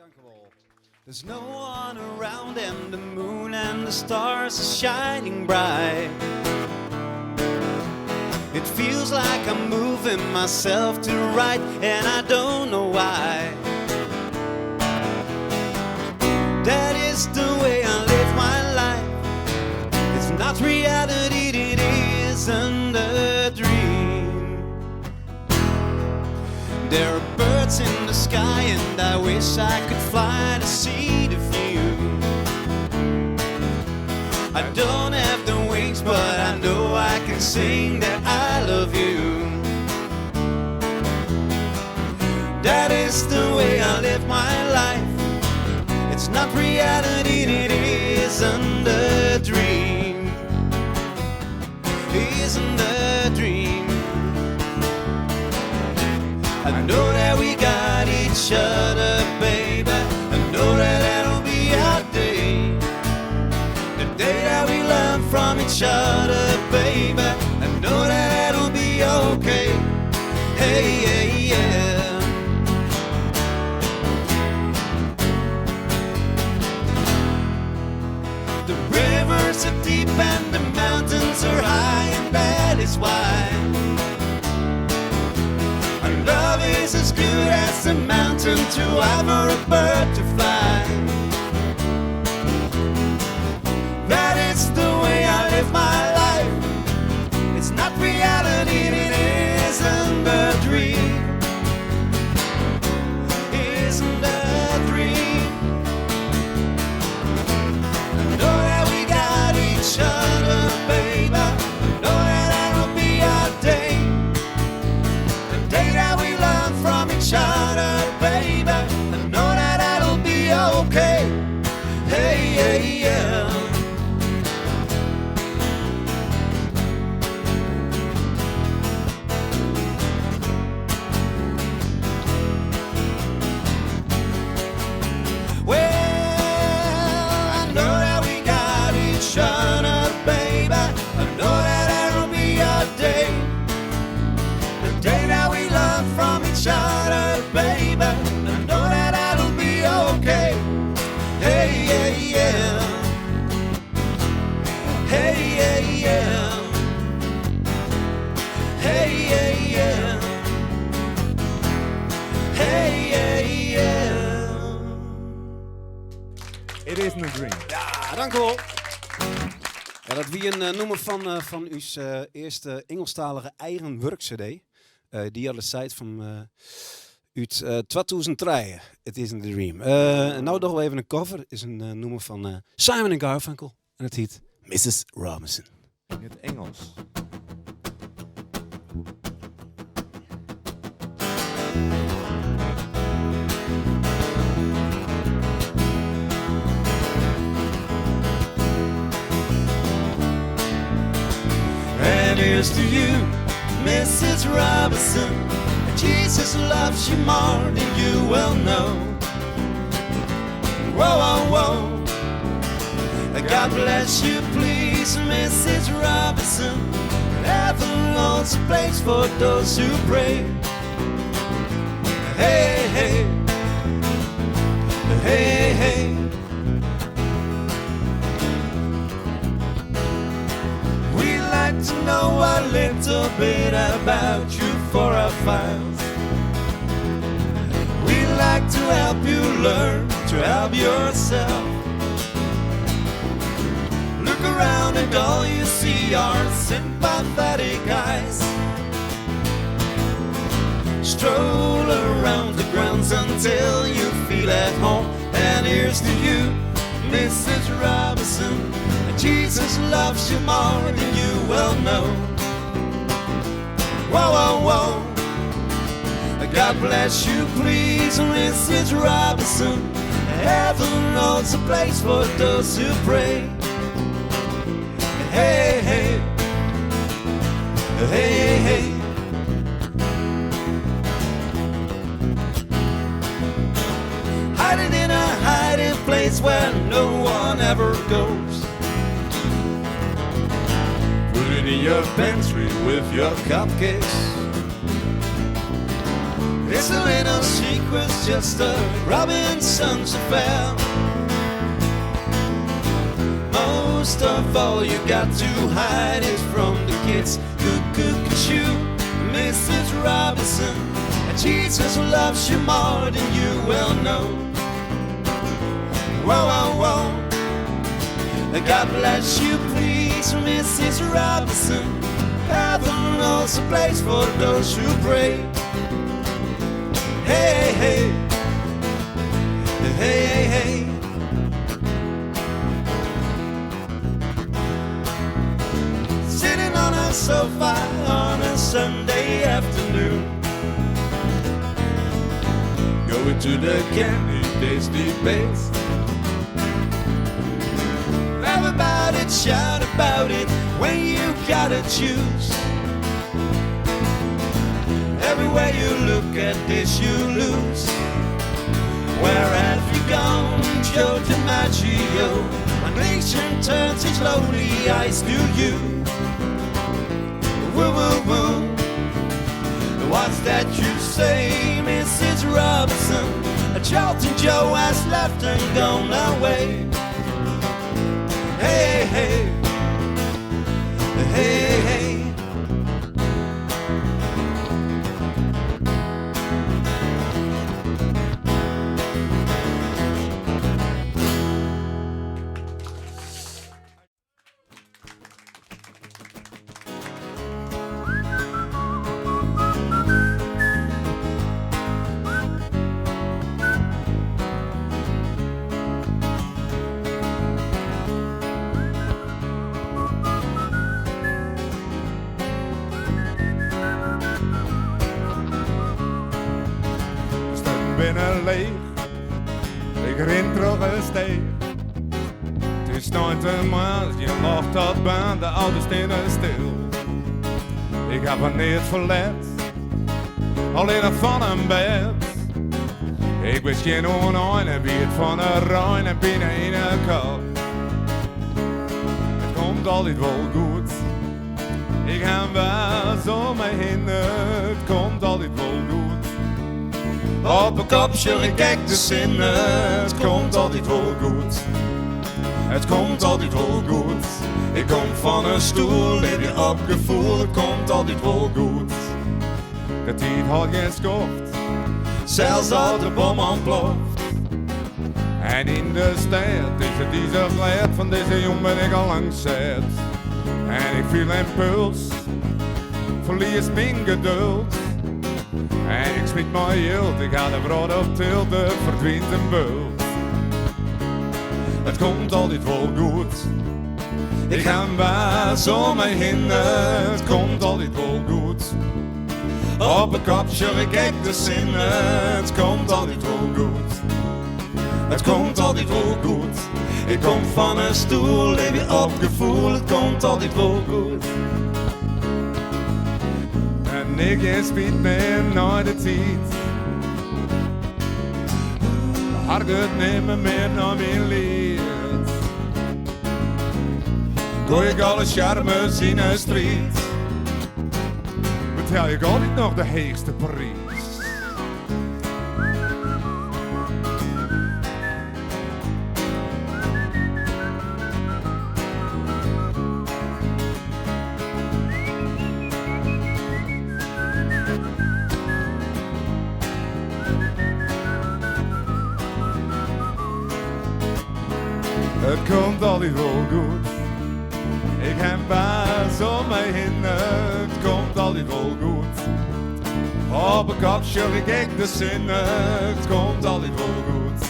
Dankjewel. There's no one around and the moon and the stars are shining bright. It feels like I'm moving myself to the right and I don't know why. That is the way I live my life. It's not reality, it isn't a dream. There are birds in the sky and I wish I could fly to see the view. I don't have the wings but I know I can sing that I love you. That is the way I live my life. It's not reality, it isn't a dream. Isn't a dream. I know that we got each other, baby. I know that that'll be our day. The day that we learn from each other, baby. I know that that'll be okay. Hey, yeah, yeah. The rivers are deep and the mountains are high, and that is why our love is as good as a mountain to ever a bird to fly. That is the way I live my life. It's not reality, it isn't a dream. Isn't a dream. I know that we got each other, baby. I know that that'll be our day. The day that we learn from each other, baby. I know that that'll be okay. Hey, yeah, yeah. It isn't a dream. Ja, dank u wel. Ja, dat wie een nummer van uw eerste Engelstalige eigen werk-cd. Die alle site van uit 2003. It isn't a dream. En nou nog wel even een cover. Is een nummer van Simon & Garfunkel. En het heet Mrs. Robinson. In het Engels. And here's to you, Mrs. Robinson. Jesus loves you more than you well know. Whoa, whoa, whoa. God bless you, please, Mrs. Robinson. Heaven holds a place for those who pray. Hey, hey. Hey, hey. To know a little bit about you for our files. We like to help you learn to help yourself. Look around and all you see are sympathetic eyes. Stroll around the grounds until you feel at home. And here's to you, Mrs. Robinson. Jesus loves you more than you well know. Whoa, whoa, whoa. God bless you, please, Mrs. Robinson. Heaven holds a place for those who pray. Hey, hey. Hey, hey. Hiding in a hiding place where no one ever goes. Put it in your pantry with your cupcakes. It's a little secret, just a Robinson's affair. Most of all you got to hide is from the kids who cook and chew. Mrs. Robinson, and Jesus loves you more than you will know. Whoa, whoa, whoa. God bless you, please, Mrs. Robinson. Heaven holds a place for those who pray. Hey, hey, hey, hey, hey. Sitting on a sofa on a Sunday afternoon, going to the candy tasty place. Laugh about it, shout about it, when you gotta choose. Everywhere you look at this, you lose. Where have you gone, Joe DiMaggio? A nation turns its lonely eyes to you. Woo, woo, woo. What's that you say, Mrs. Robinson? A Charlton Joe has left and gone away. Hey, hey, hey, hey. Binnen leeg, ik ren terug een steeg. Het is 90 maand, je mag dat baan, de auto's staan stil. Ik heb er niet verlet, alleen nog van een bed. Ik wist geen onheim en wie het van een ruin en binnen in een kop. Het komt altijd wel goed, ik ga wel om mij heen, het komt altijd wel goed. Op een kopje, ik kijk de zinnen, het komt altijd wel goed. Het komt altijd wel goed. Ik kom van een stoel, heb je opgevoeld, het komt altijd wel goed. De tijd had geen schoft, zelfs als de bom ontploft. En in de stad is het deze glad, van deze jong ben ik al lang zet. En ik voel een puls, verlies mijn geduld. En ik smiet mijn jild, ik ga de brood op tilde, verdwijnt een bult. Het komt altijd wel goed, ik ga baas om mij heen, het komt altijd wel goed. Op een kopje, ik kijk de zinnen, het komt altijd wel goed. Het komt altijd wel goed, ik kom van een stoel, heb je opgevoeld, het komt altijd wel goed. En ik geen spijt meer naar de tijd. Hard het nemen meer naar mijn leed. Gooi ik alle charmes in een strijd. Betaal ik altijd nog de heegste prijs. Het komt altijd wel goed. Ik heb baas om mij heen. Het komt altijd wel goed. Op een kopje ik de zinnen. Het komt altijd wel goed.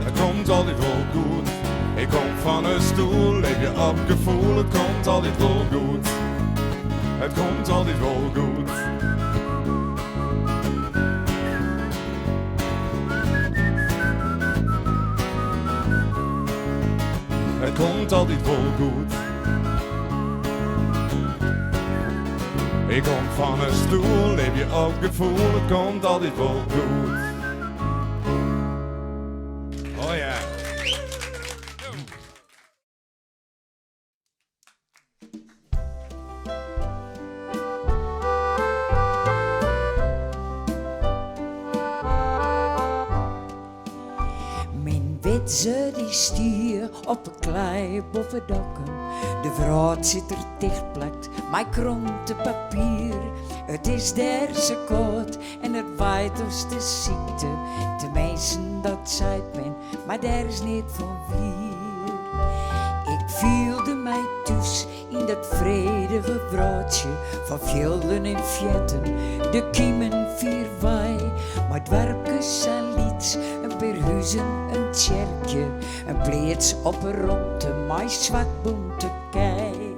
Het komt altijd wel goed. Ik kom van een stoel, heb je opgevoeld. Het komt altijd wel goed. Het komt altijd wel goed. Het komt altijd wel goed. Ik kom van een stoel, heb je ook gevoel, het komt altijd wel goed. Oh ja. Mijn witse die stier op een klei boven dokken. De vrouw zit er dichtplakt, mijn kronte papier. Het is derse koud en het waait als de ziekte. De mensen dat zijt men, maar daar is niet van vier. Ik voelde mij thuis in dat vredige vrouwtje van velden en vjetten, de kiemen vier waai. Maar dwerpjes en lieds, een perhuizen, een tjerkje, een pleets op een ronde, maar zwart-bonte kei.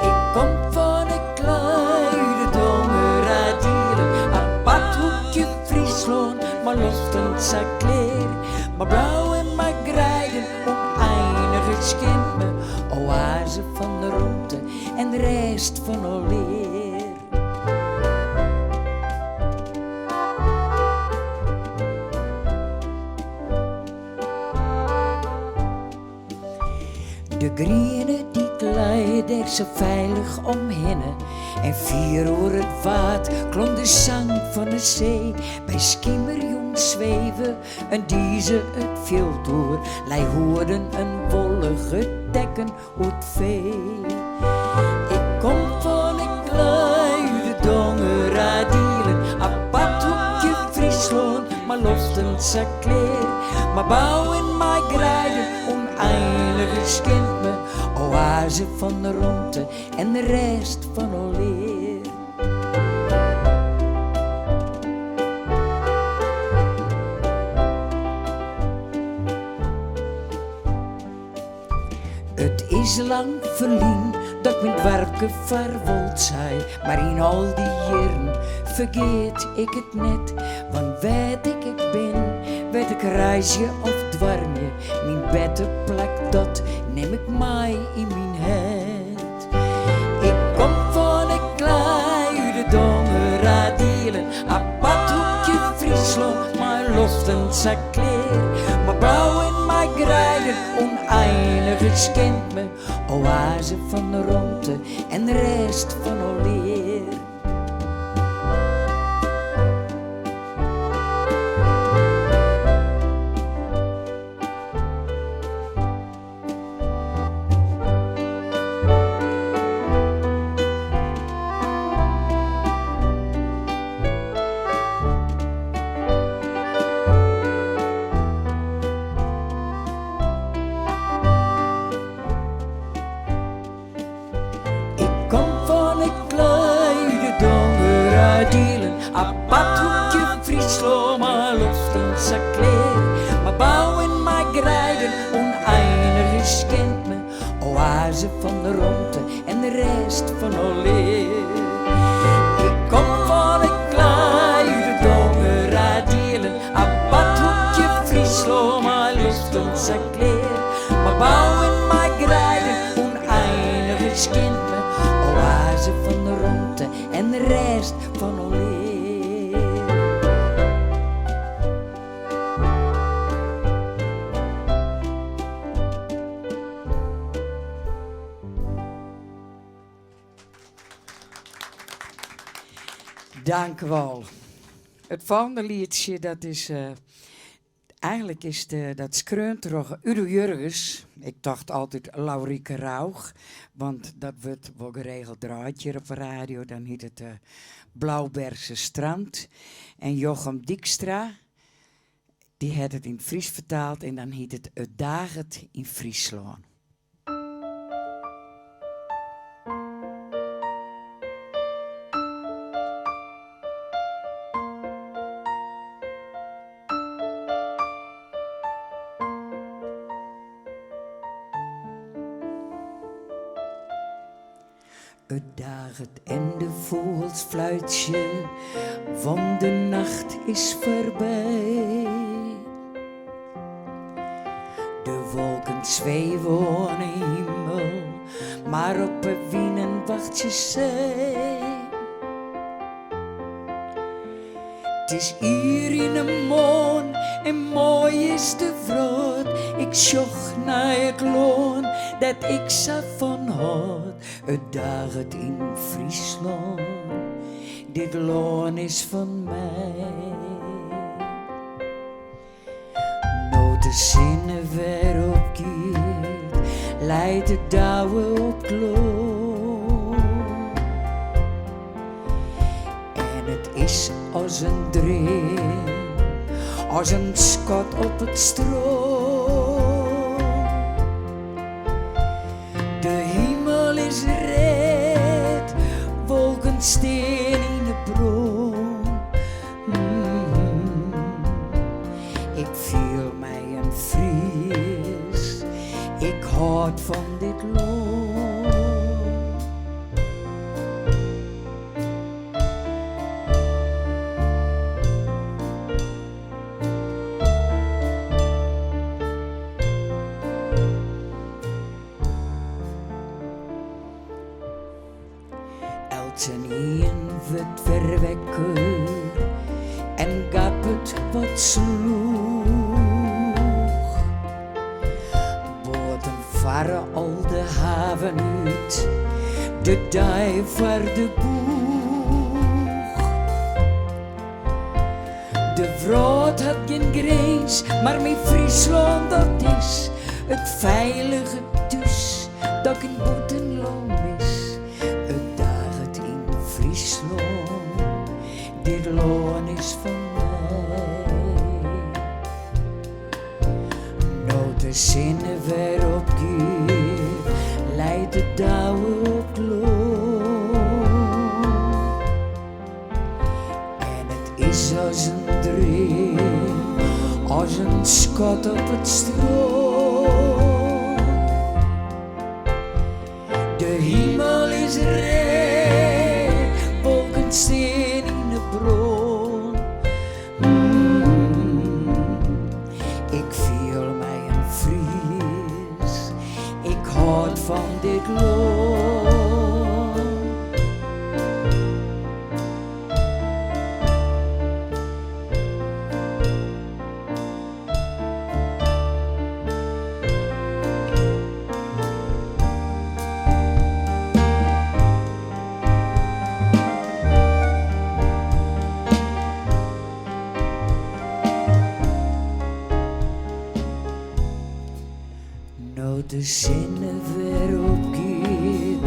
Ik kom van een kleine domme radieren, een badhoekje Friesland, maar loftend zijn kleer. Maar blauw en maar grijden, oneindige schimmen, oase van de ronde en de rest van alleer. De grienen die glijden er zo veilig omheen. En 4 uur het waard klonk de zang van de zee. Bij schimmerjong zweven en deze het veld door. Lei hoorden een wollige dekken uit vee. Ik kom van een kleine donge radielen. Apart hoekje Friesland, maar loftend zijn kleer. Maar bouwen maar grijden, oneindige schint me. Oase van de ronde en de rest van alleer. Het is lang verlien dat mijn werken verwold zij, maar in al die jaren vergeet ik het net. Want weet ik ben, weet ik reisje of dwarmje, mijn beddenplek dat neem ik mij in mijn head. Ik kom van een kleine donge radielen, apart hoekje Friesland, maar loftend zijn kleer. Maar blauw en maar grijden, oneindig schint me, oase van de ronde en de rest van alleer. Apart hoekje Friesland, maar loftend zijn kleer. Maar bouwen maar grijden, oneindig schint me, oase van de ronde en de rest van alleer. Ik kom van een kleine donge radielen, apart hoekje Friesland, maar loftend zijn kleer. Maar bouwen maar grijden, oneindig schint me, oase van de ronde en de rest van alleer. Dank u wel. Het volgende liedje, dat is... eigenlijk is dat screunt toch Udo Jurgens. Ik dacht altijd Laurieke Rauch. Want dat wordt wel geregeld draait hier op de radio. Dan heet het Blauwbergse Strand. En Jochem Dijkstra, die had het in het Fries vertaald. En dan heet het Daget in Friesland. Het daget en de vogelsfluitje van de nacht is voorbij. De wolken zweven aan de hemel, maar op het wienen wacht je zij. Het is hier in de maan en mooi is de vrood. Ik zocht naar het loon dat ik zo van had. Het daget in Friesland, dit loon is van mij. zinnen weer opkeert, leidt de douwe op kloot. En het is als een dream, als een schot op het stroom. De hemel is red, wolken steen in de bron. Ik voel mij een Fries, ik houd van dit land. Elten in wordt verwekker en gap het wat sloeg. Boten varen al de haven uit, de dij voor de boeg. De vrouw had geen grens, maar mijn Friesland dat is het veilige thuis dat in Boetenland mis. Het daget in Friesland, dit loon is van mij. Nou de zinnen weer opkeer, leidt de douwe op kloot. En het is als een dream, als een schot op het stroom. De hemel is red, wolken steen in de bron. Ik voel mij een Fries, ik houd van dit land. Nou de zinnen weer opkeert,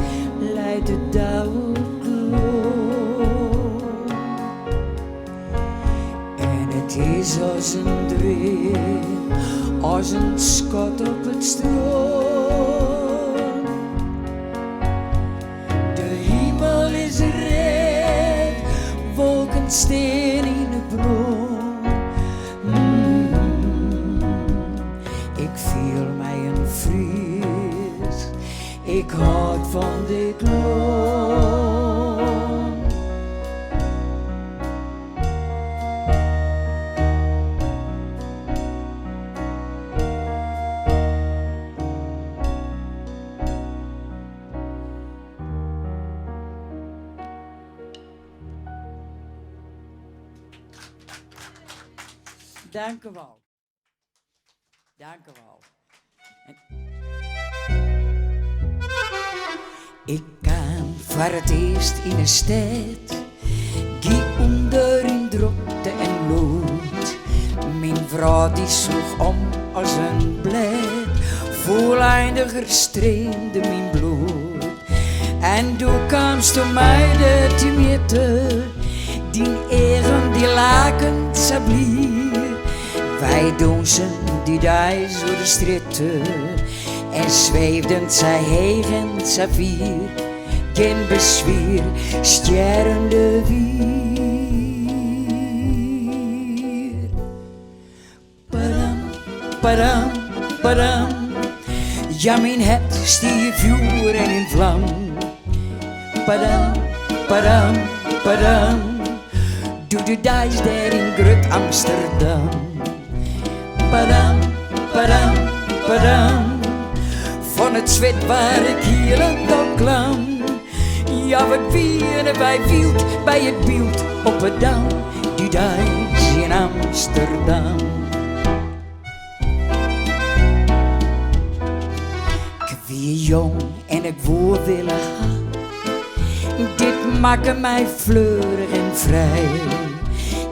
leidt de douwe op kloot. En het is als een dream, als een schot op het stroom. De hemel is red, wolken steen in de bron. Ik voel mij een Fries, ik houd van dit land. Dank u wel. Dank u wel. Ik kwam voor het eerst in een stad, die onder in drukte en lood. Mijn vrouw die sloeg om als een blad, volleindiger streemde mijn bloed. En toen kwamst de meiden te meten, die eren die laken sablier. Wij donzen die dijs door de stritten en zweefden zij hegen saffier, geen bezwier, sterrende wier. Padam, padam, padam, ja mijn het stier vuur en in vlam. Padam, padam, padam, doe de dijs daar in Grut Amsterdam. Padam, padam, padam, van het zwet waar ik hier een dag klam. Ja, wat wieren wij wield bij het beeld op het dam, die dijs in Amsterdam. Ik wie jong en ik woer willen gaan, dit maakt mij fleurig en vrij.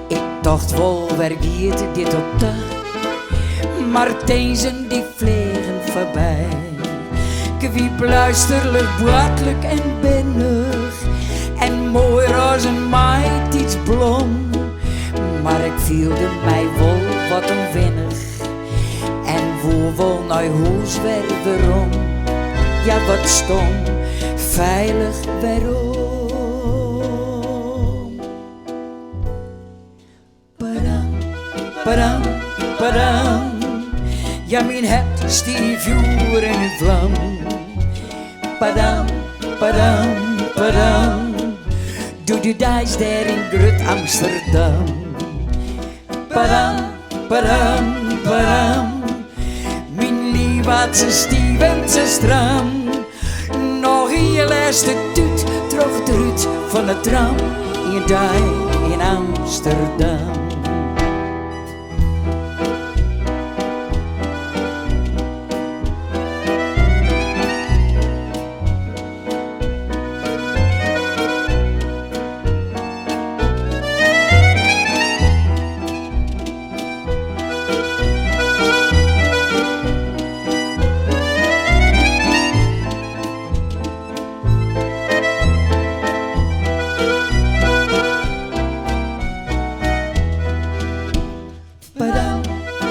Ik dacht wel, waar giet dit op dag? maar deze die vliegen voorbij. Wie luisterlijk, braadlijk en binnig en mooi als een maait iets blom. Maar ik voelde mij wel wat onwennig en voel wel naar huis waarom. Ja, wat stom, veilig waarom. Padam, padam, padam. Ja, mijn het stief vuur in een vlam. Padam, padam, padam. Doe de dijs daar in Grut Amsterdam. Padam, padam, padam. Mijn lief had ze stief en ze stram. Nog hier laatste tuut, terug de ruut van de tram. In dij in Amsterdam.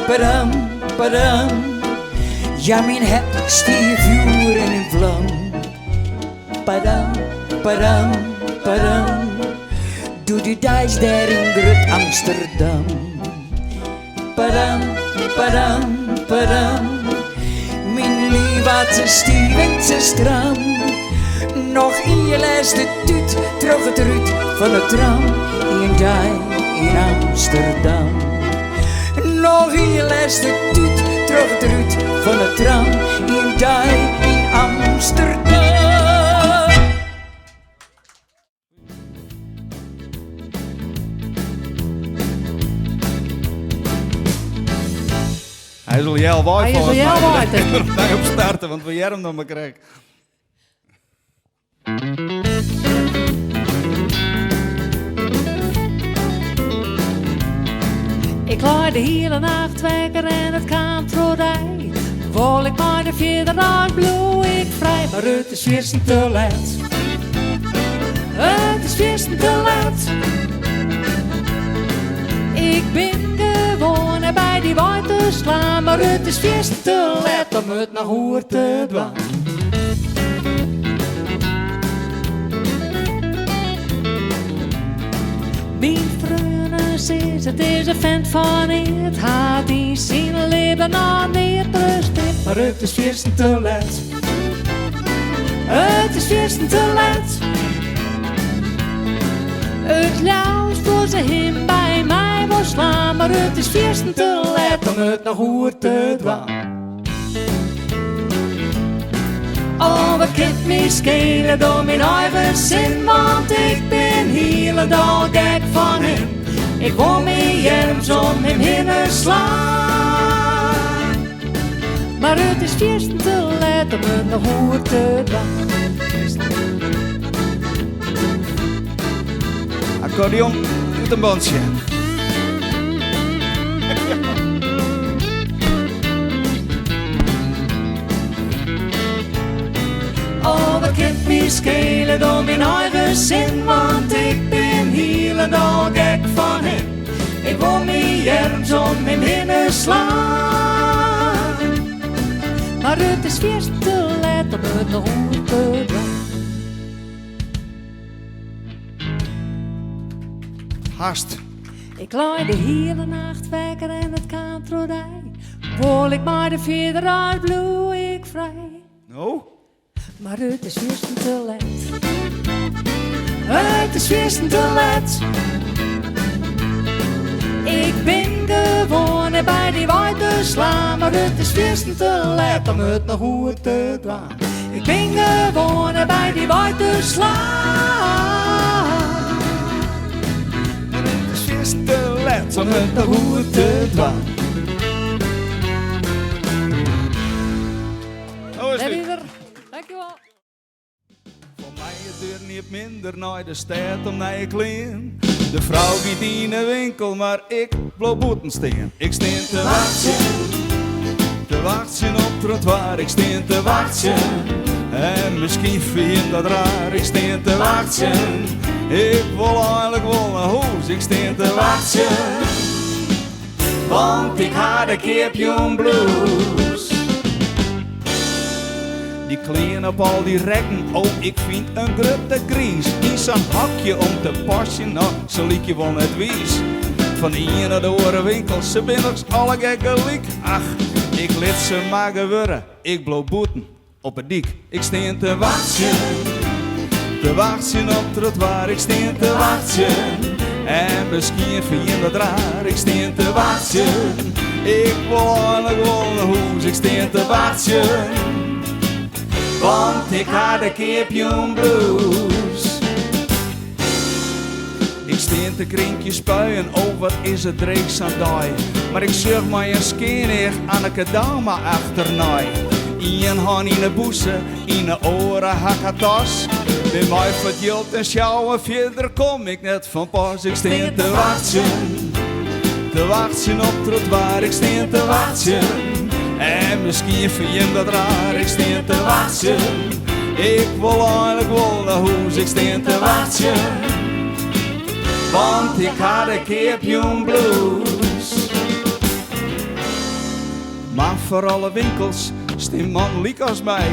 Padam, padam. Ja, mijn het stief vuur in een vlam. Padam, padam, padam. Doe de dijs daar in Grut Amsterdam. Padam, padam, padam. Mijn lief had ze stief en ze stram. Nog in je laatste tuut, terug het ruut van de tram. In dij in Amsterdam. Nog in je laatste tuut, terug het ruut van de tram. In dij in Amsterdam. Hij zal jou waai Hij zal jou waai. Wij op starten, want we hem dan maar krijgen. Ik lag de hele nacht wekker en het kwam voorbij. Vol ik maar de vierde dag bloei ik vrij. Maar het is weer te laat. Het is weer te laat. Ik ben gewoon bij die water slaan. Maar het is weer te laat om het naar hoer te dwaan. Mijn vreugde is, het is een vent van het had die zijn leven nog niet presteert. Maar het is weer te laat. Het is weer te laat. Het luist voor ze heen bij mij wil slaan. Maar het is weer te laat om het nog hoer te dwaan. Oh, wat kan me schelen door mijn eigen zin, want ik ben hele dag gek van hem. Ik wil me jerms om hem heen slaan. Maar het is weer te laat om het nog hoer te dwaan. Accordeon uit een bandje. Oh, wat kan me schelen door mijn eigen zin, want ik ben hele dag gek van hem. Ik wil me jerms om hem heen slaan. Maar het is weer te laat om het nog hoer te dwaan. Haast. Ik lag de hele nacht wekker en het kwam voorbij. Wol ik maar de vierde uit bloei ik vrij. Nou? Maar het is weer te laat. Het is weer te laat. Ik ben gewoon bij die water slaan. Maar het is weer te laat om het nog hoer te dwaan. Ik ben gewoon bij die water slaan. Maar het is weer te laat om het nog hoer te dwaan. Oh, is En dit? weer. Dankjewel. Voor mij het duurt niet minder naar de stad om naar je klein. De vrouw giet in de winkel, maar ik blijf boeten staan. Ik steen te wachten trottoir, ik steen te wachten. En misschien vind je dat raar, ik steen te wachten. Ik wil eigenlijk wel naar huis, ik steen te wachten. Want ik had de Cape Blues. Die klein op al die rekken, oh ik vind een grote gries. In zo'n hakje om te passen, nou zo liek je wel net wies. Van hier naar de orenwinkel, ze binnenks alle gekke liek. Ach, ik liet ze maar gewurren, ik blow boeten op het dik. Ik steen te wachten op het trottoir, ik steen te wachten. En misschien vind je dat raar, ik steen te wachten. Ik wil eigenlijk wel naar huis, ik steen te wachten. Want ik had de Cape Blues. Ik steen te krinkje spuien, oh wat is het dreeks aan die. Maar ik zorg maar een skenig aan een dame achternaai. Ien hand in de boezen, in de oren hakatas. Bij mij verdeeld en sjouwen, verder kom ik net van pas. Ik steen te wachten op het trottoir, ik steen te wachten. En misschien vind je dat raar, ik steen te wachten. Ik wil eigenlijk wel naar huis, ik steen te wachten. Want ik had de Cape Blues. Maar voor alle winkels steen man liek als mij.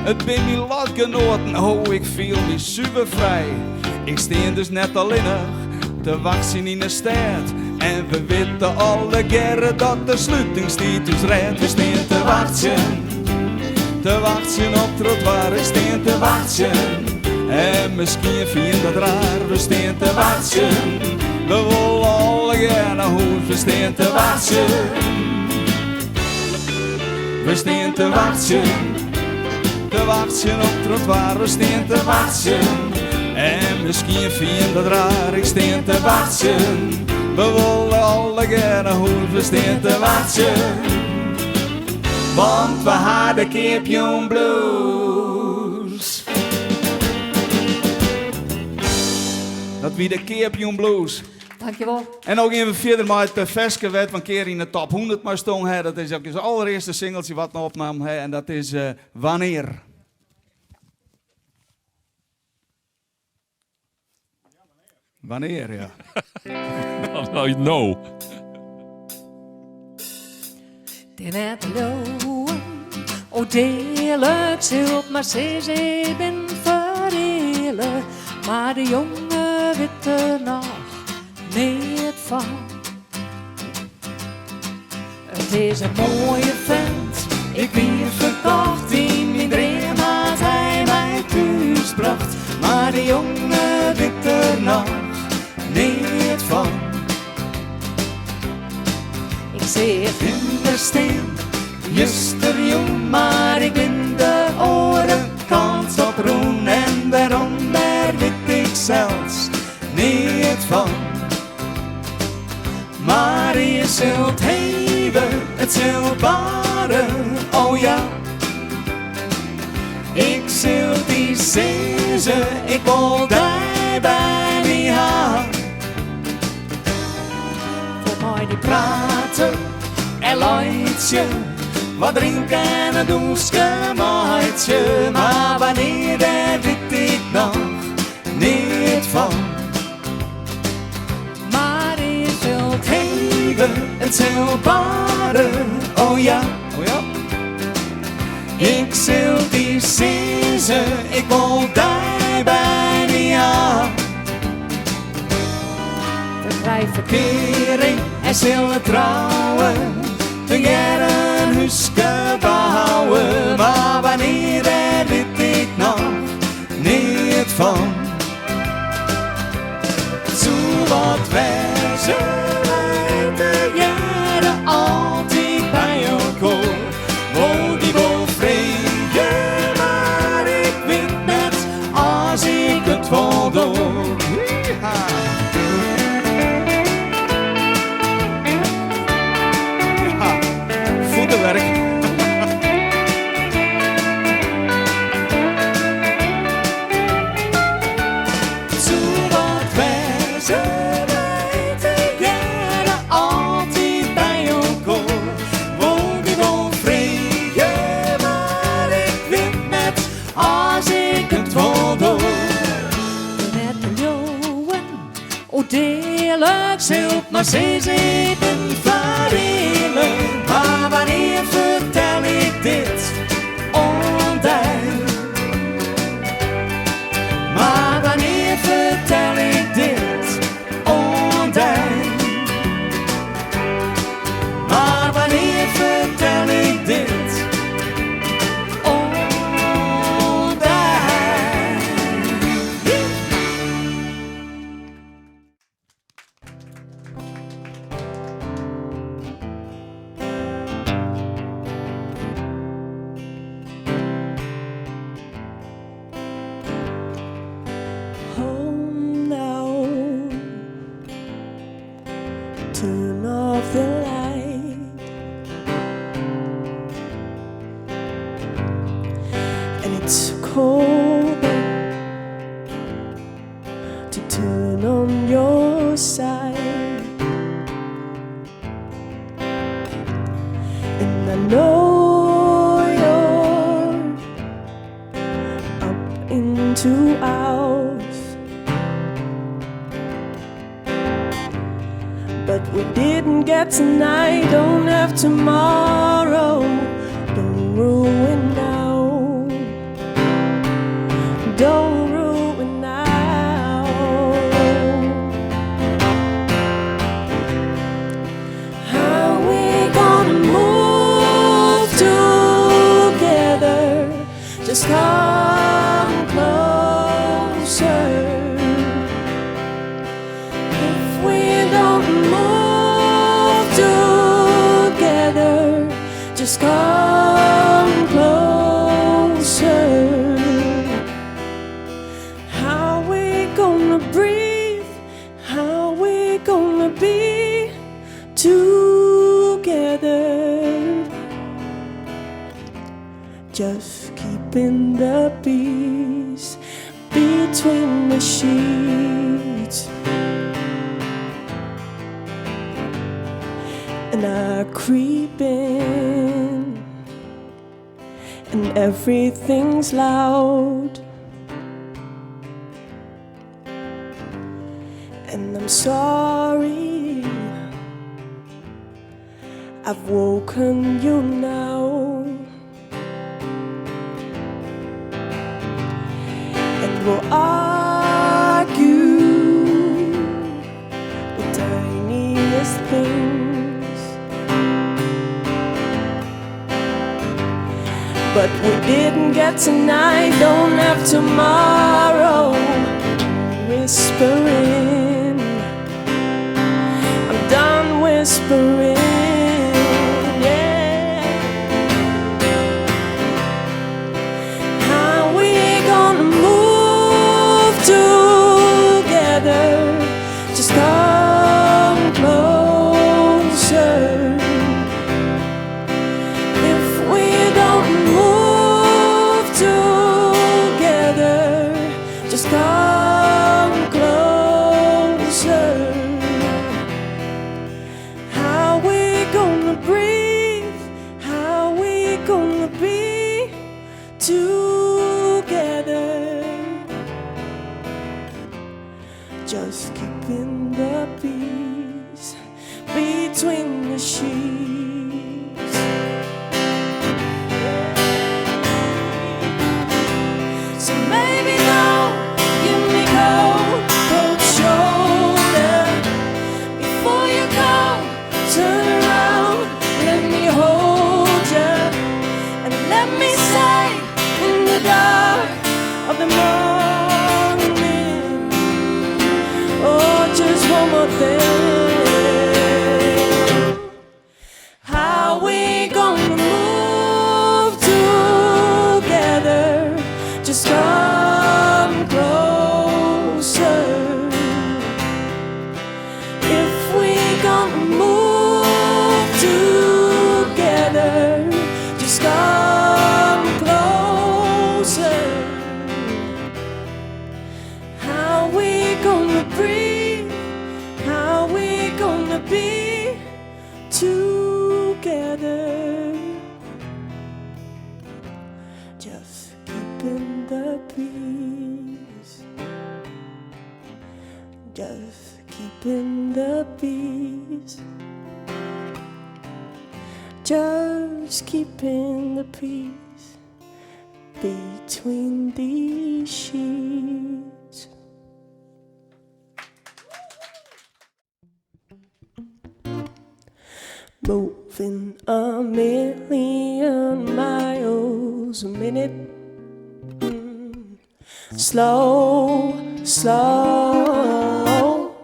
Het ben mijn lotgenoten, oh ik viel me super vrij. Ik steen dus net alleen te wachten in de stad. En we weten alle keren dat de sluitingstijd dus redt. We steen te wachten op het trottoir, ik steen te wachten. En misschien vind je dat raar, we steen te wachten. We willen alle gerne huis, we steen te wachten. We steen te wachten op het trottoir, we steen te wachten. En misschien vind je dat raar, ik steen te wachten. We willen alle gerne huis, we steen te wachten. Want we hadden Cape Blues. Dat wie de Cape Blues. Dankjewel. En ook even verder maar het Veske werd van keer in de top 100 maar stond. Hè. Dat is ook zijn allereerste singeltje wat we opnam. Hè. En dat is Wanneer. Wanneer, ja. No. Den er te loven, og dele til mig se ben fordele. Maar de jonge witte nog niet van. Het is een mooie vent, ik ben verkocht in mijn droom als hij mij thuis bracht. Maar de jonge witte nog niet van. Ik zie het in de steen, juster jong, maar ik ben de oren kans op roen. En daaronder weet ik zelfs niet van. Maar je zult hebben, het zult baren, oh ja. Ik zult die zezen, ik wil daar bij me aan. Voor mij die praten en luidje, wat drinken en een douche maatje. Maar wanneer daar weet ik nog niet van. Maar je zult hebben, het zult baren, oh ja, oh ja. Ik zult die zezen, ik wil daar bij me aan. Verkrijg verkering en zullen trouwen, te gerne een huisje bouwen. Maar wanneer daar weet ik nog niet van. Zo wat wij zullen de jaren altijd bij elkaar. Woon die wel vrede, maar ik weet net als ik het wel doe. Voetenwerk. moet eerlijk zult maar steeds even verhelen. Maar wanneer vertel ik dit ontdekt? Maar wanneer vertel ik dit ontdekt? Maar wanneer vertel ik dit Home now. Turn off the light. And it's colder to turn on your side. And I know you're up into ours. But we didn't get tonight, don't have tomorrow. Don't ruin now. Don't ruin now. How we gonna move together? Just come closer. If we don't move together, just come closer. How we gonna breathe? How we gonna be together? Just keeping the peace between the sheets. And I creep in, and everything's loud. And I'm sorry, I've woken you now. And we'll argue the tiniest things. But we didn't get tonight, don't have tomorrow. Whispering, I'm done whispering, yeah. How we gonna move together? Just come closer. If we don't move together, just come closer. How we gonna breathe? How we gonna be together? Just keeping the peace between the sheets. So maybe don't give me cold shoulder. Before you go, turn around, let me hold you. And let me say in the dark of the morning, oh, just one more thing. How we gonna move together? Just come closer. If we gonna move together, just come closer. who's keeping the peace between these sheets? Moving a million miles a minute. Slow, slow.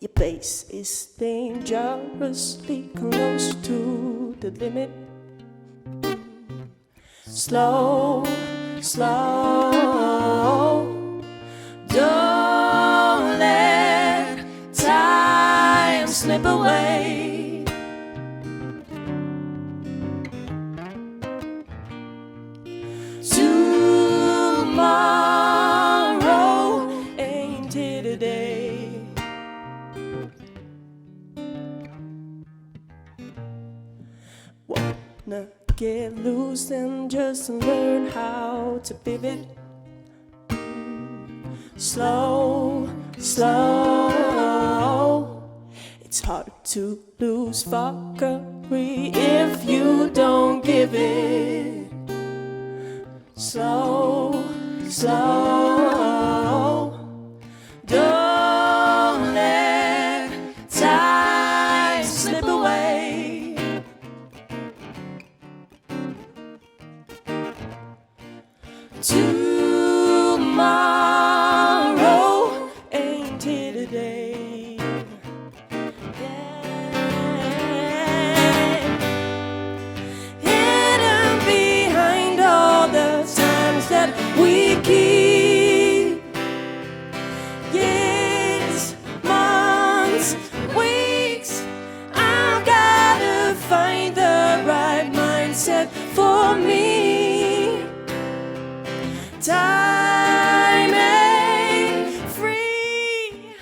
Your pace is dangerously close to the limit. Slow, slow. Don't let time slip away. Tomorrow ain't here today. Wanna get loose and just learn how to pivot. Slow, slow. It's hard to lose fuckery if you don't give it. Slow, slow. Don't let time slip away. Tomorrow ain't here today. Hidden behind all the times that we keep. Years, months, weeks. I've gotta find the right mindset for me. Time ain't free.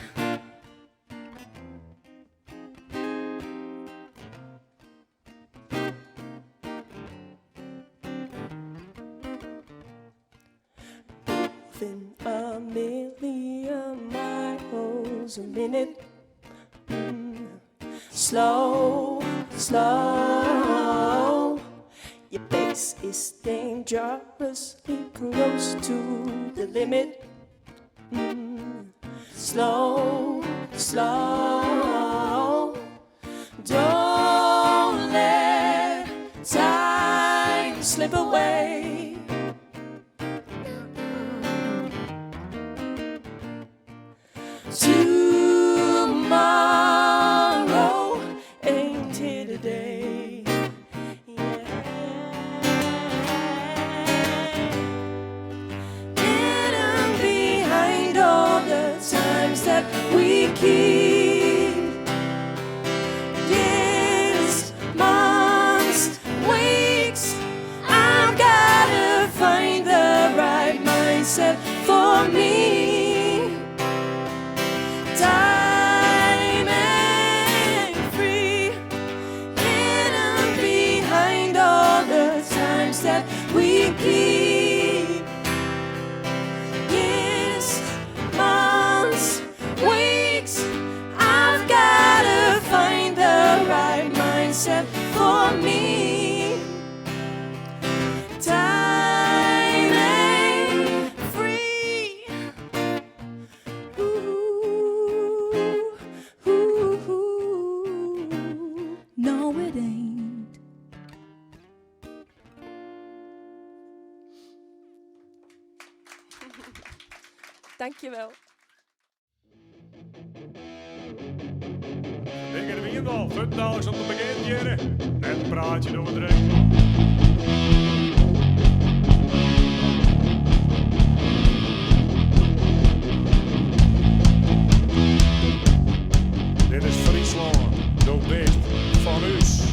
Moving a million miles a minute. Slow, slow. Your pace is dangerously close to the limit. Slow, slow. Don't let time slip away. Tomorrow ain't here today. Hidden behind all the times that we keep. Years, months, weeks. I've gotta find the right mindset for me. Time ain't free. Hidden behind all the times that we keep. Years, months, weeks. I've gotta find the right mindset for me. Time ain't free. Ooh, ooh, ooh. No, it ain't. Dankjewel. Ik heb hier al 5 dagen om te beginnen. Net een praatje over de rek. Dit is Friesland, de best van us.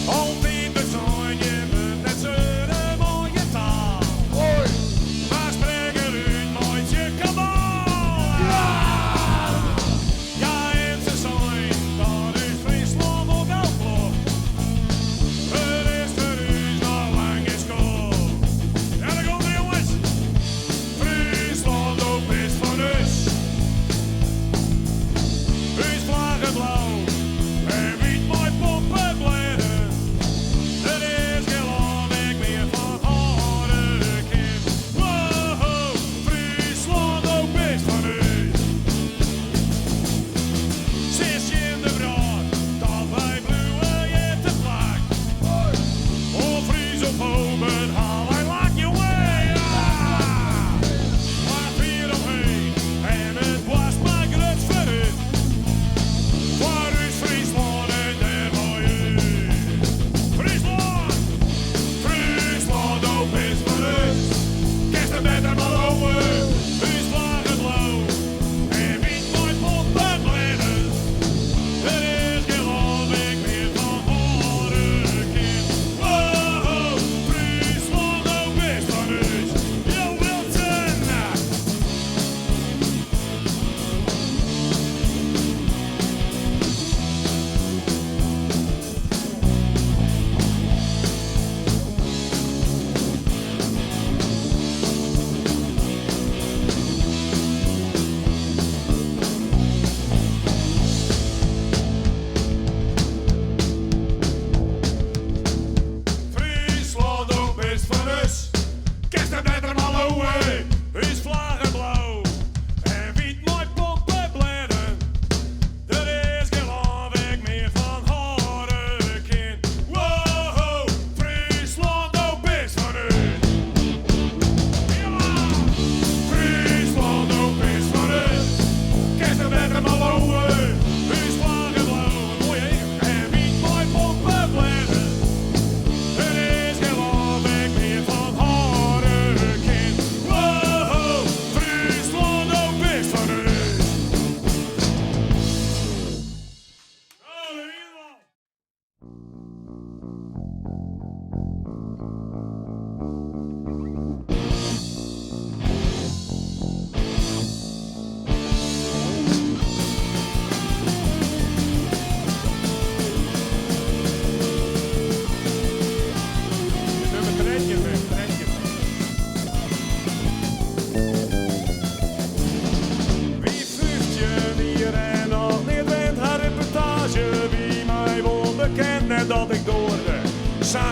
Alweer bezorg je me met z'n mooie taal.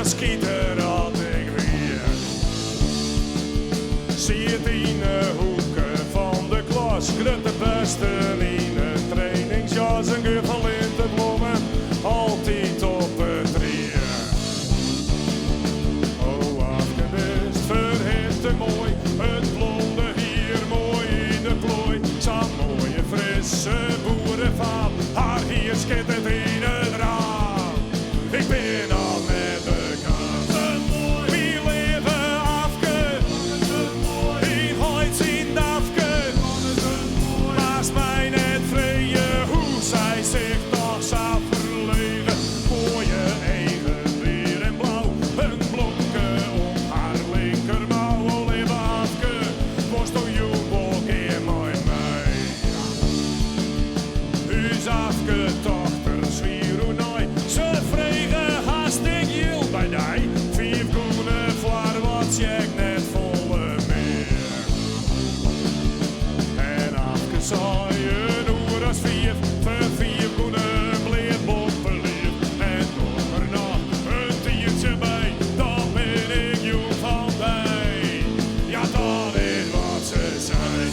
schieter had ik weer. Zie het in de hoeken van de klas, de beste in een trainingsjas, een geur van lintenbloemen, altijd op het trier. Oh, afgewist, verhit te mooi, het blonde hier mooi in de plooi. Zo'n mooie frisse boerenvaal, haar hier schittert in het raam. Ik ben al met de kaarten mooi, wie leven afke, in Hoyts in Dafke. Naast mij net vrije hoe zij zich toch zou verlegen. Mooie eigen weer en blauw, een blonke om haar linkermouw. Oh, lieve afke, was toch jubel keer mooi mee. U's afke dochter zwier hoe nooit, ze vregen haast ik hield bij die. 4 koenen voor wat check net volle meer. En afke zei een oer als 4, voor 4 koenen bleef bovenlief. En nog er nog een tiertje bij, dan ben ik jong van die. Ja, dat is wat ze zei.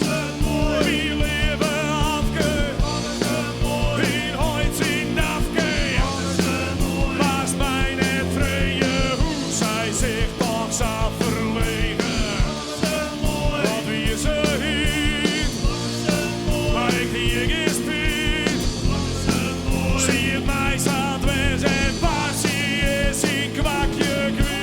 Wie leven afke, in Hoyts in Dafke. Naast mij net vrije hoe zij zich toch zou verlegen. Wat wie ze hiet, maar ik hier is Piet. Zie het mij zat wens en passie is in kwakje kwiet.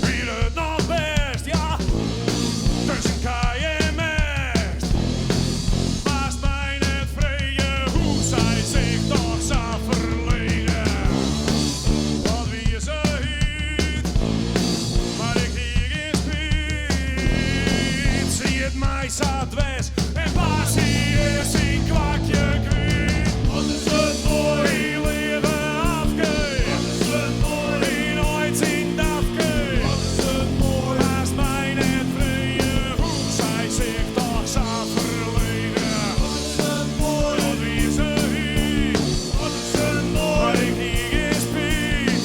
Wie het nog best, ja, tussen kaai en mest. Naast mij net vrije hoe zij zich toch zou verlegen. Wat wie ze hiet, maar ik hier is Piet. Zie het mij zat west en passie is in kwakje kwiet. Wat is het mooi, wie leven afke, in Hoyts in Dafke. Naast mij net vrije hoe zij zich toch zou verlegen. Wat wie ze hiet, maar ik hier is Piet.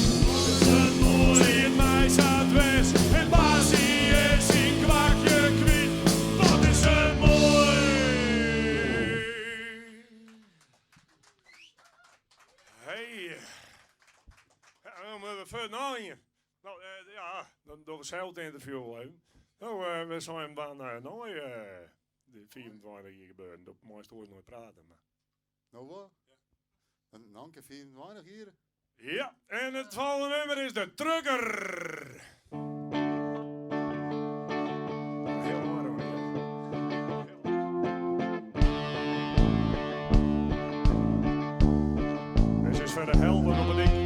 Zie het mij zat west en passie is in kwakje kwiet. Wat is het mooi. Hey. Ja, dan moeten we verder naar hier. Nou, ja, dan door een zelfinterview even. Nou, we zijn dan nooit de 24 hier gebeuren. Dat moest ooit nooit praten. Maar. Nou wat? Een Anke 24 hier? Ja, en het volgende nummer is de Trucker. Heel warm hier. Dit is voor de helden op het dik.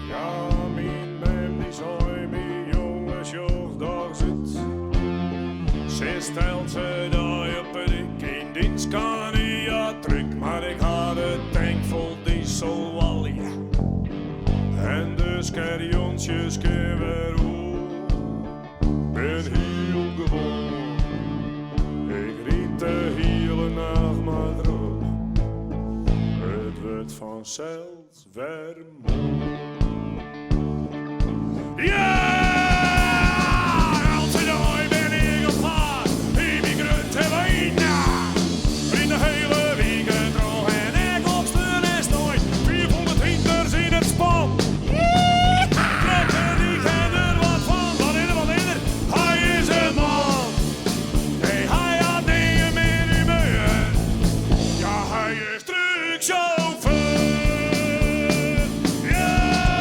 Ja, mijn mem die zei mij jongens, joh, daar zit. Ze stelt ze daar op het dik in dienst kan niet ja druk, maar ik had het tank vol diesel al ja. En de skerjontjes kunnen weer op. Ben heel gewoon. Ik riep de hele nacht maar droog. Het wordt vanzelf weer mooi. Ja! Als je ben ik op pad, in mijn grunt en bijna. In de hele weekend droog en ik op stuur is nooit 400 hinters in het span. Trekken die geen er wat van, wat in er, hij is een man. Nee, hij had dingen meer humeur. Ja, hij is truckchauffeur. Ja!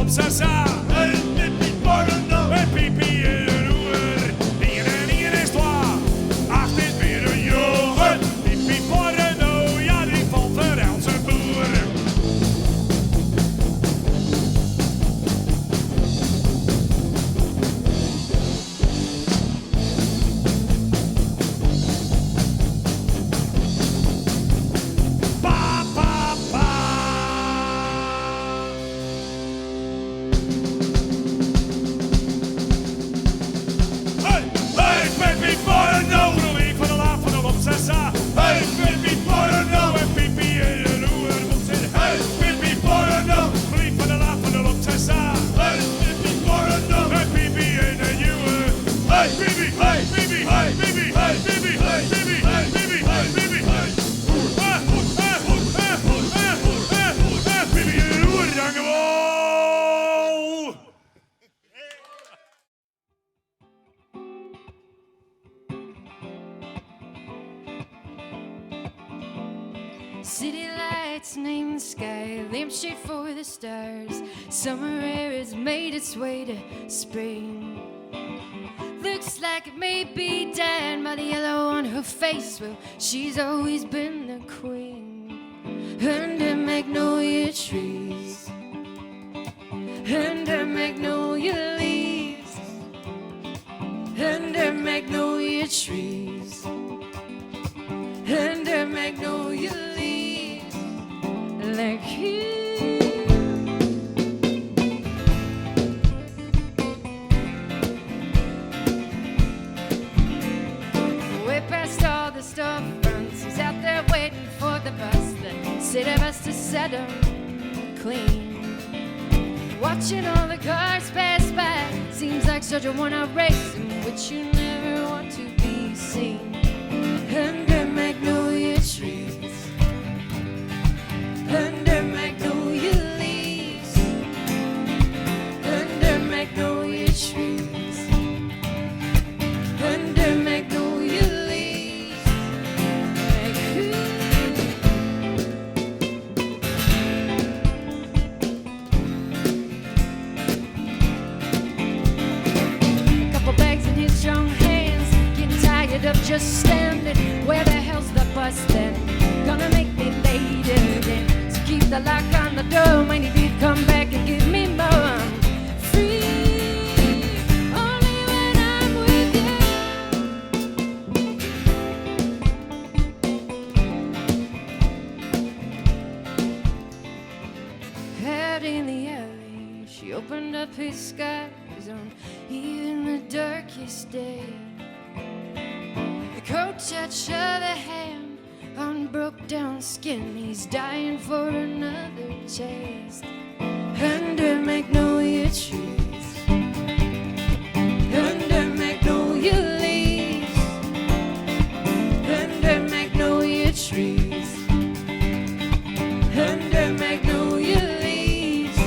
sasa. Et puis pour le nom. Et pipi et le roer. Ingen histoire. Ach, dit weer een jongen. Pipi voor de no. Ja, die valt eruit zijn boer. Pa, pa, pa. Hey, hey, baby, voor de no. De week van de laat van de lopsessa. Hey, baby, voor de no. En pipi in de roer moet zitten. Hey, baby, voor de no. De week van de laat van de lopsessa. Hey, baby, voor de no. En pipi in de nieuwe. Hey, baby, hey, baby, hey, baby, hey, baby, hey, baby, hey, baby, hey, baby, hey. Baby in de roer, dankjewel. City lights name the sky, lampshade for the stars. Summer air has made its way to spring. Looks like it may be dying by the yellow on her face. Well, she's always been the queen. Under magnolia trees, under magnolia leaves, under magnolia trees, under magnolia leaves, like you. Way past all the storefronts, he's out there waiting for the bus. The city bus to set him clean. Watching all the cars pass by, seems like such a one-out race in which you never want to be seen. Under magnolia trees, under magnolia leaves, under magnolia trees, under magnolia leaves, like who? A couple bags in his strong hands, getting tired of just standing. Where the hell's the bus then? Gonna make me late again. So keep the lock on the door. Mind if you come back and give me more? I'm free, only when I'm with you. Out in the alley, she opened up his skies on even the darkest day. The coat touch of the hand on broke down skin. He's dying for another taste. Under magnolia trees, under magnolia leaves, under magnolia trees, under magnolia leaves,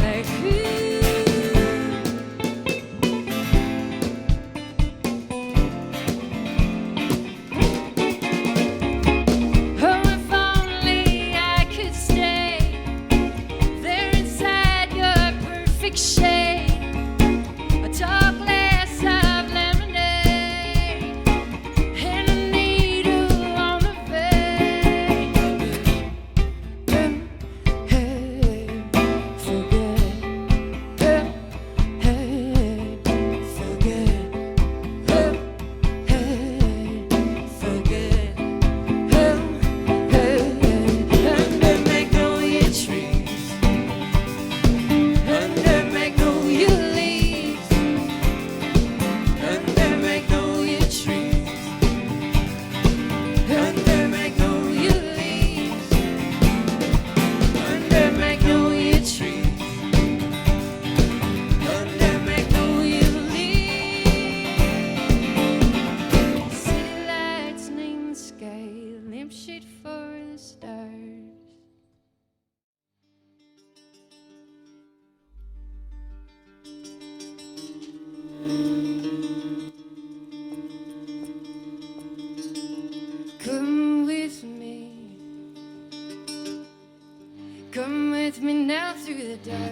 like who? Oh, if only I could stay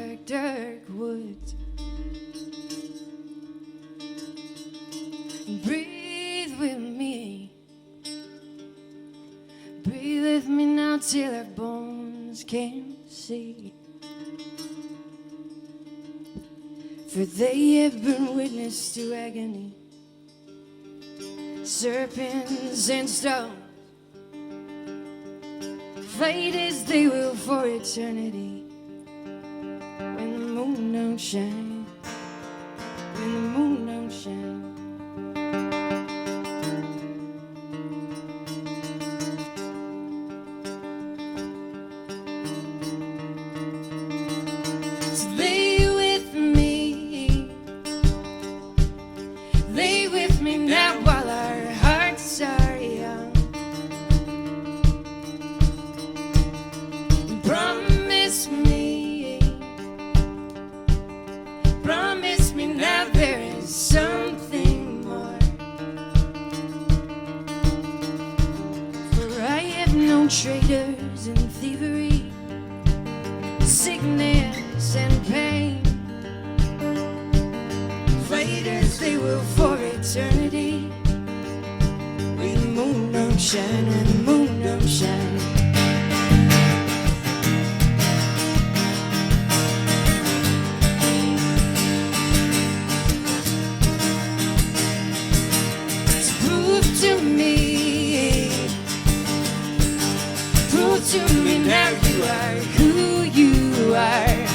dark, dark woods. Breathe with me. Breathe with me now till our bones can't see. For they have been witness to agony, serpents and stones. Fight as they will for eternity. When the moon don't shine, when the moon don't shine. So lay with me now while our hearts are young. Promise me now there is something more. For I have known traitors and thievery, sickness and pain. Fighters they will for eternity. When the moon don't shine and the moon don't shine. To me now you are who you are.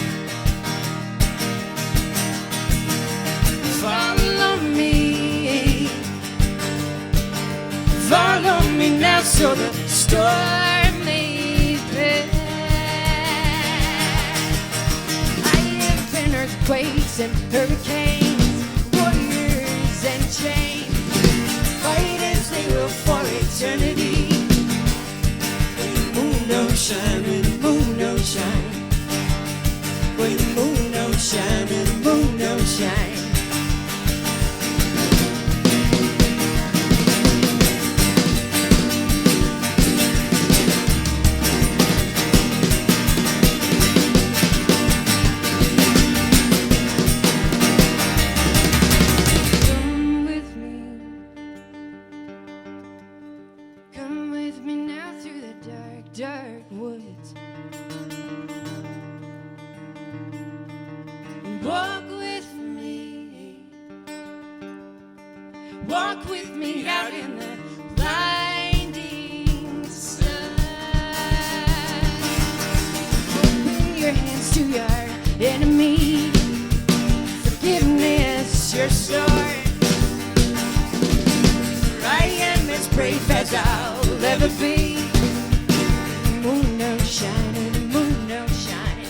Follow me now so the storm may pass. I have been earthquakes and hurricanes, warriors and chains. Fight as they will for eternity. Don't shine, when the moon don't shine. When the moon don't shine, when the moon don't shine. Come with me. Come with me now through the dark, dark woods. Walk with me. Walk with me out in the blinding sun. Open your hands to your enemy. Forgiveness, your sword. For I am as brave as I'll ever be. Moon don't shine and the moon don't shine.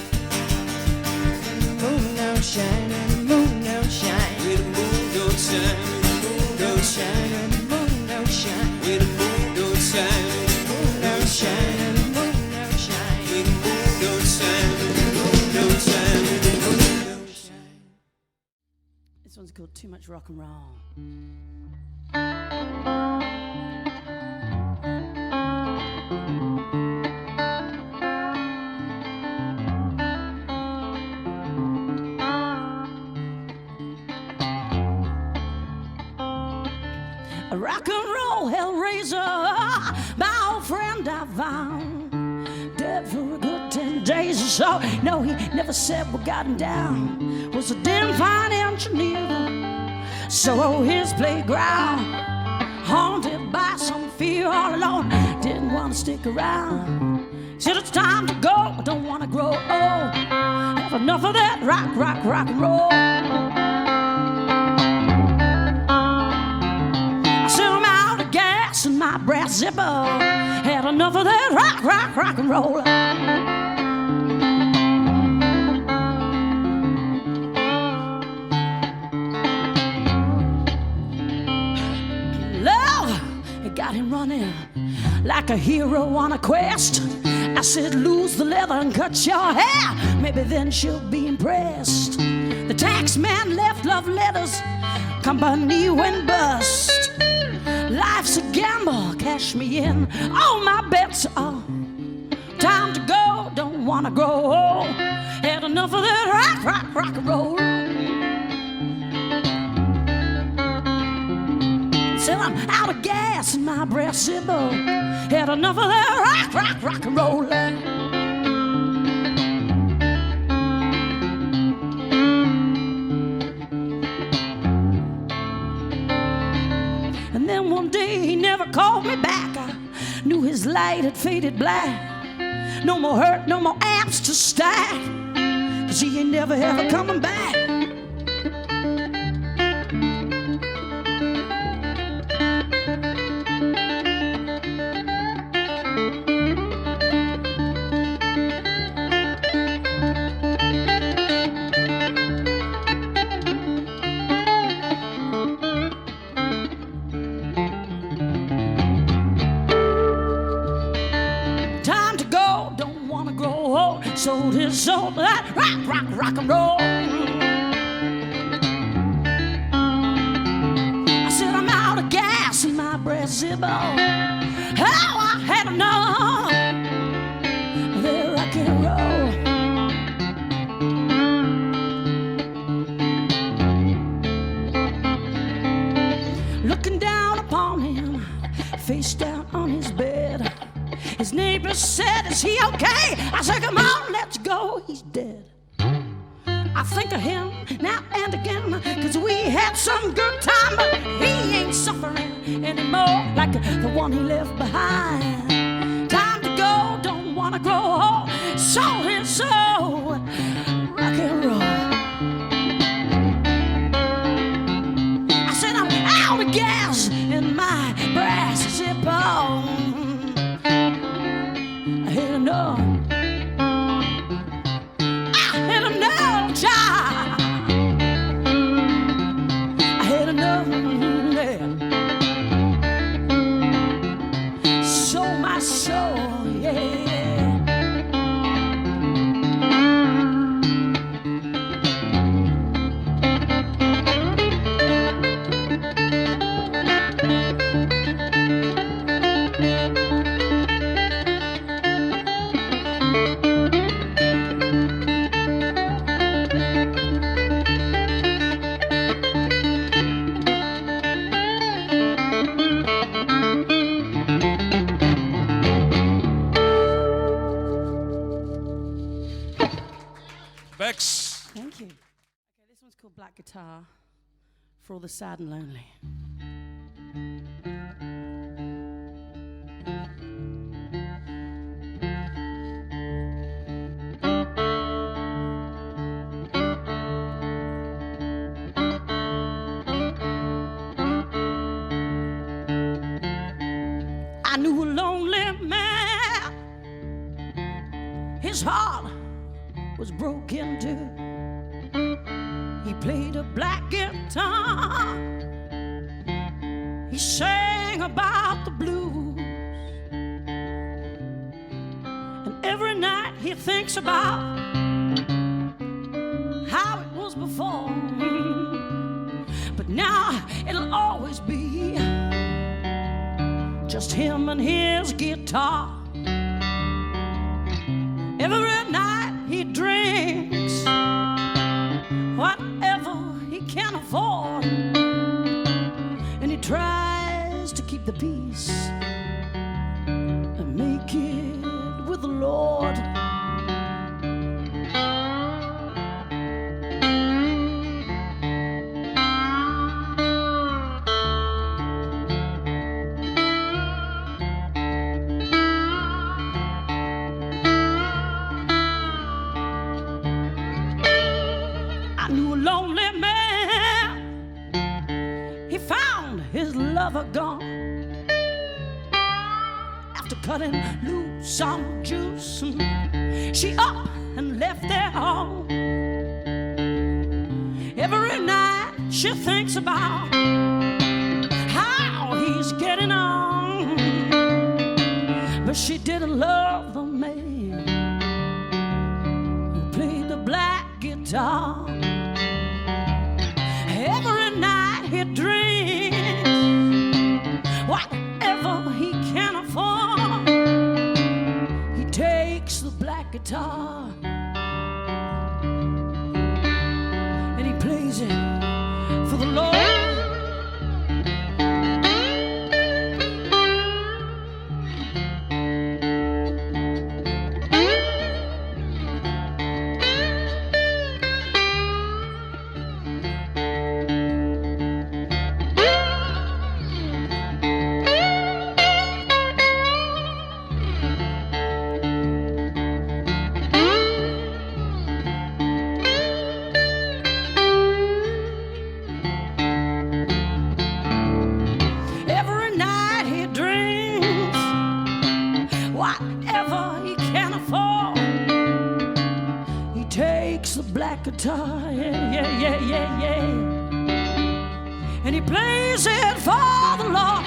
And the moon don't shine and the moon don't shine. When the moon don't shine, when the moon don't shine, And the moon don't shine. when the moon don't shine, when the moon don't shine, And the moon don't shine. when the moon don't shine, when the moon don't shine, when the moon don't shine. This one's called Too Much Rock and Roll. A rock and roll hellraiser, my old friend I found, dead for a good 10 days or so. No, he never said what got him down. Was a damn fine engineer, so his playground, haunted by some fear all alone. Didn't want to stick around. Said it's time to go. I don't want to grow old. Have enough of that rock, rock, rock and roll. In my brass zipper, had enough of that rock, rock, rock and roll. Love, it got him running like a hero on a quest. I said, lose the leather and cut your hair. Maybe then she'll be impressed. The tax man left love letters, company went bust. Life's a gamble, cash me in. All my bets are time to go. Don't wanna grow old. Had enough of that rock and roll. Said I'm out of gas in my breath, Sybil. Had enough of that rock and roll. And then one day he never called me back. I knew his light had faded black. No more hurt, no more amps to stack, 'cause he ain't never ever coming back. Sold his soul to that rock and roll. I said I'm out of gas in my breath, Sybil. How I had enough of that rock and roll. Looking down upon him, face down on his bed. His neighbor said, is he okay? I said, come on, let's go, he's dead. I think of him now and again, 'cause we had some good time, but he ain't suffering anymore like the one he left behind. Time to go, don't wanna grow old, sold his soul, rock and roll. I said, I'm out of gas in my brass zip-on. I had enough. I had enough, child. I had enough, yeah. Sold my soul, yeah. Thank you. Okay, this one's called Black Guitar for all the sad and lonely. I knew a lonely man. His heart was broken too. He played a black guitar. He sang about the blues. And every night he thinks about how it was before. But now it'll always be just him and his guitar. Every night he drinks whatever he can afford, and he tries to keep the peace and make it with the Lord. Gone after cutting loose some juice. She up and left their home. Every night she thinks about how he's getting on, but she didn't love the man who played the black guitar. Every night he drinks whatever he can afford. He takes the black guitar easy for the Lord. Every night he drinks whatever he can afford. He takes the black guitar, yeah, and he plays it for the Lord.